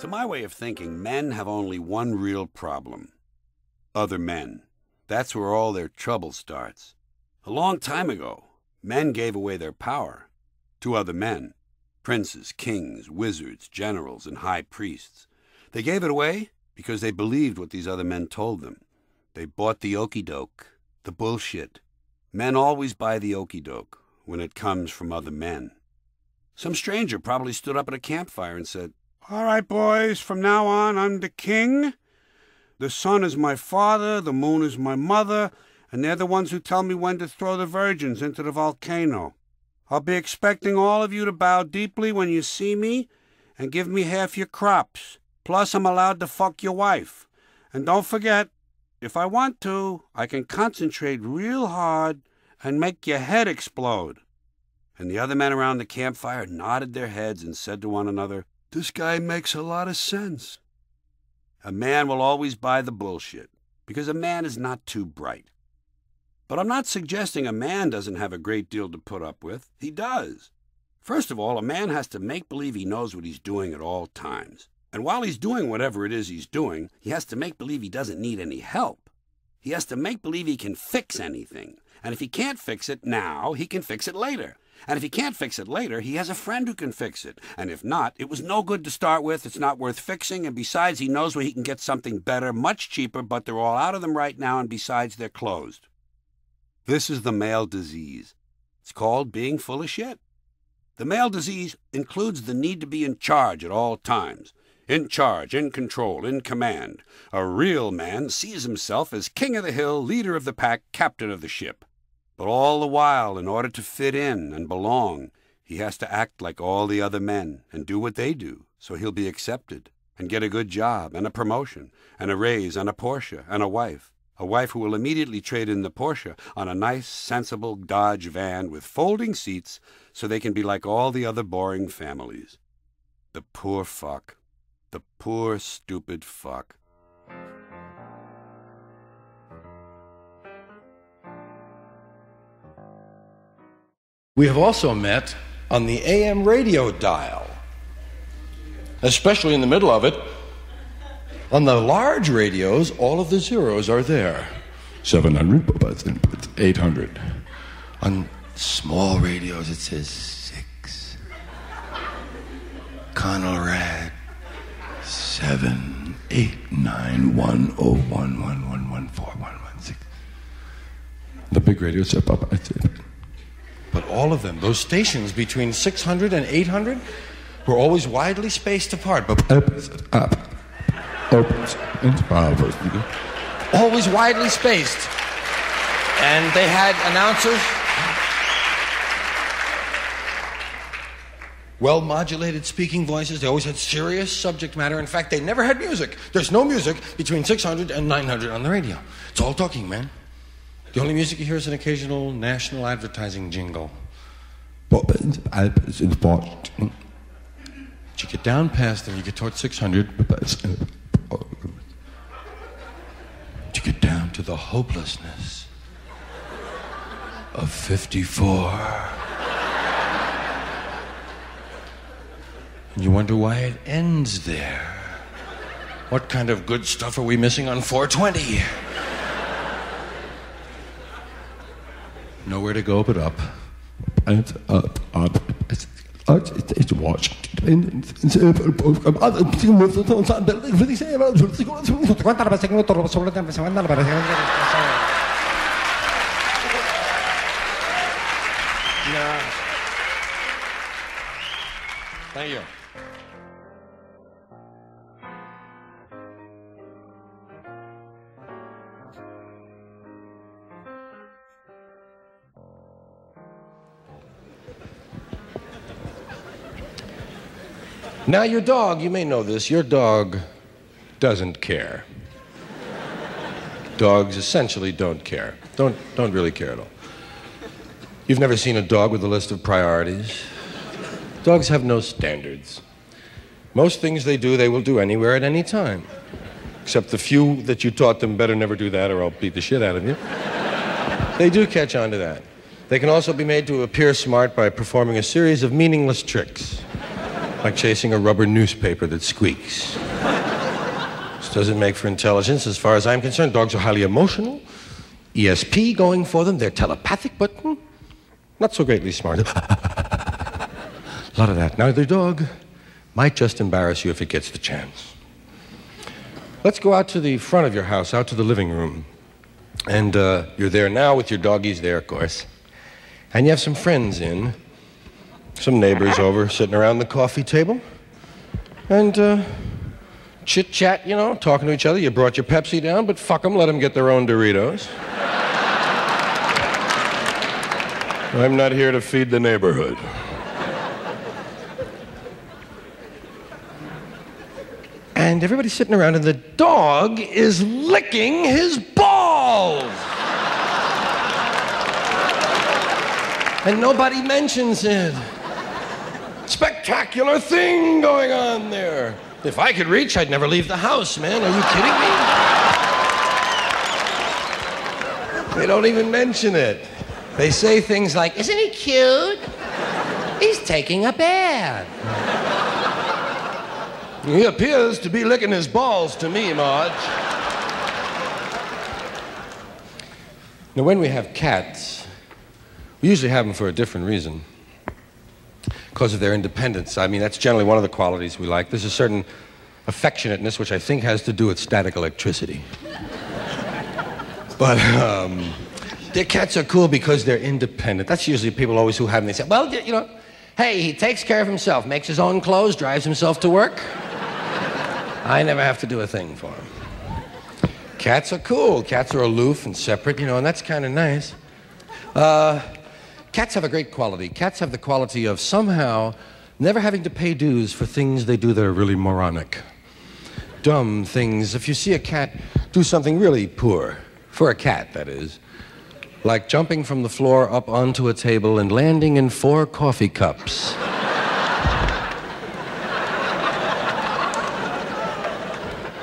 To my way of thinking, men have only one real problem. Other men. That's where all their trouble starts. A long time ago, men gave away their power to other men. Princes, kings, wizards, generals, and high priests. They gave it away because they believed what these other men told them. They bought the okey-doke, the bullshit. Men always buy the okey-doke when it comes from other men. Some stranger probably stood up at a campfire and said, "All right, boys, from now on, I'm the king. The sun is my father, the moon is my mother, and they're the ones who tell me when to throw the virgins into the volcano. I'll be expecting all of you to bow deeply when you see me and give me half your crops. Plus, I'm allowed to fuck your wife. And don't forget, if I want to, I can concentrate real hard and make your head explode." And the other men around the campfire nodded their heads and said to one another, "This guy makes a lot of sense." A man will always buy the bullshit, because a man is not too bright. But I'm not suggesting a man doesn't have a great deal to put up with. He does. First of all, a man has to make believe he knows what he's doing at all times. And while he's doing whatever it is he's doing, he has to make believe he doesn't need any help. He has to make believe he can fix anything. And if he can't fix it now, he can fix it later. And if he can't fix it later, he has a friend who can fix it. And if not, it was no good to start with, it's not worth fixing, and besides, he knows where he can get something better, much cheaper, but they're all out of them right now, and besides, they're closed. This is the male disease. It's called being full of shit. The male disease includes the need to be in charge at all times. In charge, in control, in command. A real man sees himself as king of the hill, leader of the pack, captain of the ship. But all the while, in order to fit in and belong, he has to act like all the other men and do what they do, so he'll be accepted and get a good job and a promotion and a raise and a Porsche and a wife who will immediately trade in the Porsche on a nice, sensible Dodge van with folding seats so they can be like all the other boring families. The poor fuck. The poor, stupid fuck. We have also met on the AM radio dial, especially in the middle of it. On the large radios, all of the zeros are there. 700, 800. On small radios, it says 6. Conrad, 7, 8, 9, 1, 0, 1, 1, 1, 1, 4, 1, 1, 6. The big radio said, but all of them, those stations between 600 and 800, were always widely spaced apart. Always widely spaced. And they had announcers, well-modulated speaking voices. They always had serious subject matter. In fact, they never had music. There's no music between 600 and 900 on the radio. It's all talking, man. The only music you hear is an occasional national advertising jingle. But you get down past them, you get towards 600. You get down to the hopelessness of 54. And you wonder why it ends there. What kind of good stuff are we missing on 420? Nowhere to go but up. And up. It's Washington. Thank you. Now your dog, you may know this, your dog doesn't care. Dogs essentially don't care. Don't really care at all. You've never seen a dog with a list of priorities. Dogs have no standards. Most things they do, they will do anywhere at any time. Except the few that you taught them better never do that or I'll beat the shit out of you. They do catch on to that. They can also be made to appear smart by performing a series of meaningless tricks. Like chasing a rubber newspaper that squeaks. This doesn't make for intelligence as far as I'm concerned. Dogs are highly emotional. ESP going for them. They're telepathic, but not so greatly smart. A lot of that. Now, their dog might just embarrass you if it gets the chance. Let's go out to the front of your house, out to the living room. And you're there now with your doggies there, of course. And you have some friends in, some neighbors over sitting around the coffee table. And chit-chat, you know, talking to each other. You brought your Pepsi down, but fuck them, let them get their own Doritos. I'm not here to feed the neighborhood. And everybody's sitting around, and the dog is licking his balls. And nobody mentions it. Spectacular thing going on there. If I could reach, I'd never leave the house, man. Are you kidding me? They don't even mention it. They say things like, isn't he cute? He's taking a bath. He appears to be licking his balls to me, Marge. Now, when we have cats, we usually have them for a different reason. Because of their independence. I mean, that's generally one of the qualities we like. There's a certain affectionateness, which I think has to do with static electricity. But their cats are cool because they're independent. That's usually people always who have them. They say, well, you know, hey, he takes care of himself, makes his own clothes, drives himself to work. I never have to do a thing for him. Cats are cool. Cats are aloof and separate, you know, and that's kind of nice. Cats have a great quality. Cats have the quality of somehow never having to pay dues for things they do that are really moronic. Dumb things. If you see a cat do something really poor, for a cat, that is, like jumping from the floor up onto a table and landing in 4 coffee cups.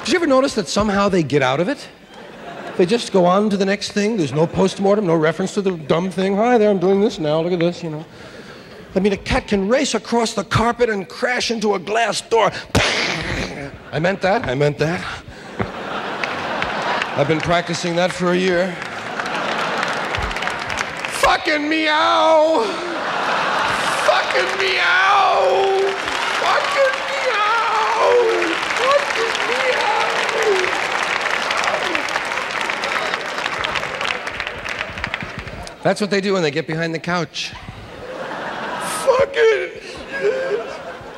Did you ever notice that somehow they get out of it? They just go on to the next thing. There's no postmortem, no reference to the dumb thing. Hi there, I'm doing this now. Look at this, you know. I mean, a cat can race across the carpet and crash into a glass door. I meant that. I meant that. I've been practicing that for a year. Fucking meow! Fucking meow! Fucking meow! Fucking meow! That's what they do when they get behind the couch. Fucking...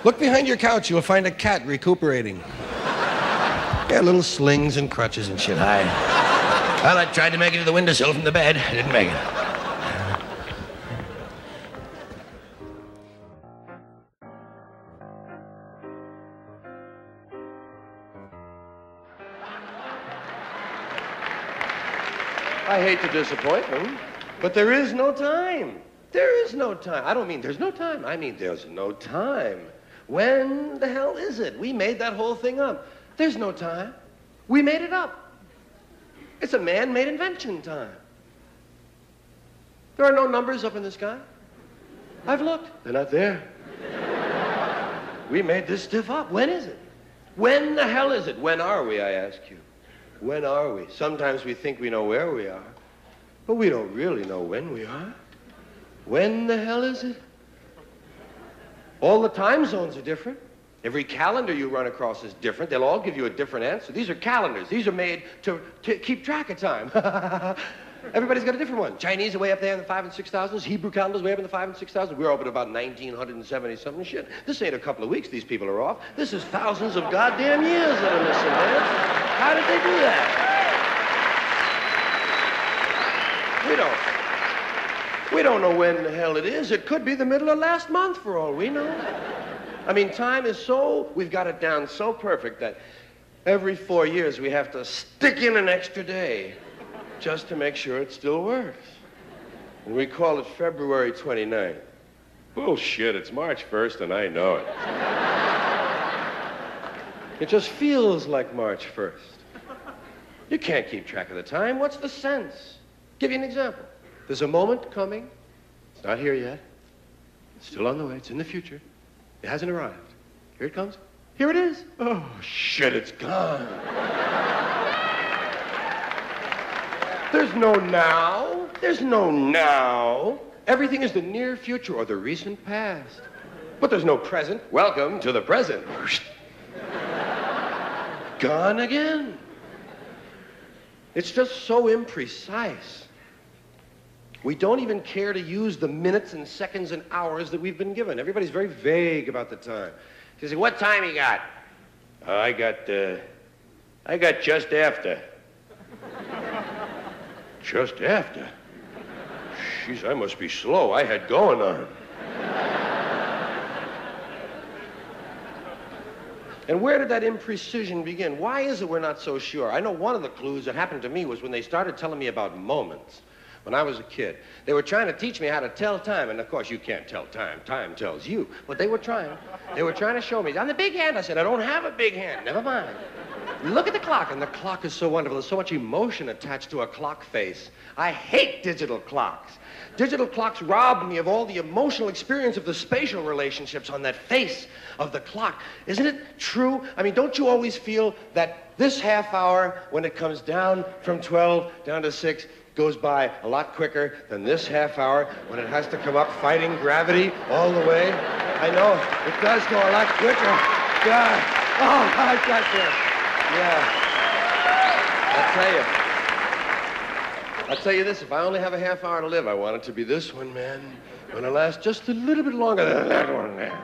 Look behind your couch, you'll find a cat recuperating. Yeah, little slings and crutches and shit. Well, I tried to make it to the windowsill from the bed. I didn't make it. I hate to disappoint them, but there is no time. There is no time. I don't mean there's no time. I mean there's no time. When the hell is it? We made that whole thing up. There's no time. We made it up. It's a man-made invention, time. There are no numbers up in the sky. I've looked. They're not there. We made this stuff up. When is it? When the hell is it? When are we, I ask you? When are we? Sometimes we think we know where we are, but we don't really know when we are. When the hell is it? All the time zones are different. Every calendar you run across is different. They'll all give you a different answer. These are calendars. These are made to keep track of time. Everybody's got a different one. Chinese are way up there in the 5 and 6,000s. Hebrew calendars way up in the 5 and 6,000s. We're up at about 1970-something shit. This ain't a couple of weeks these people are off. This is thousands of goddamn years that are missing, man. How did they do that? We don't know when the hell it is. It could be the middle of last month for all we know. I mean, time is so, we've got it down so perfect that every 4 years we have to stick in an extra day just to make sure it still works. And we call it February 29th. Bullshit, it's March 1st and I know it. It just feels like March 1st. You can't keep track of the time. What's the sense? Give you an example. There's a moment coming. It's not here yet. It's still on the way. It's in the future. It hasn't arrived. Here it comes. Here it is. Oh, shit, it's gone. There's no now. There's no now. Everything is the near future or the recent past. But there's no present. Welcome to the present. Gone again. It's just so imprecise. We don't even care to use the minutes and seconds and hours that we've been given. Everybody's very vague about the time. You say, what time you got? I got just after. Just after? Jeez, I must be slow. I had going on. And where did that imprecision begin? Why is it we're not so sure? I know one of the clues that happened to me was when they started telling me about moments. When I was a kid, they were trying to teach me how to tell time, and of course you can't tell time. Time tells you. But they were trying. They were trying to show me. On the big hand, I said, I don't have a big hand. Never mind. Look at the clock, and the clock is so wonderful. There's so much emotion attached to a clock face. I hate digital clocks. Digital clocks rob me of all the emotional experience of the spatial relationships on that face of the clock. Isn't it true? I mean, don't you always feel that this half hour, when it comes down from 12 down to 6, goes by a lot quicker than this half hour when it has to come up fighting gravity all the way? I know, it does go a lot quicker. God. Oh, I got this. Yeah. I'll tell you this, if I only have a half hour to live, I want it to be this one, man. It's going to last just a little bit longer than that one there.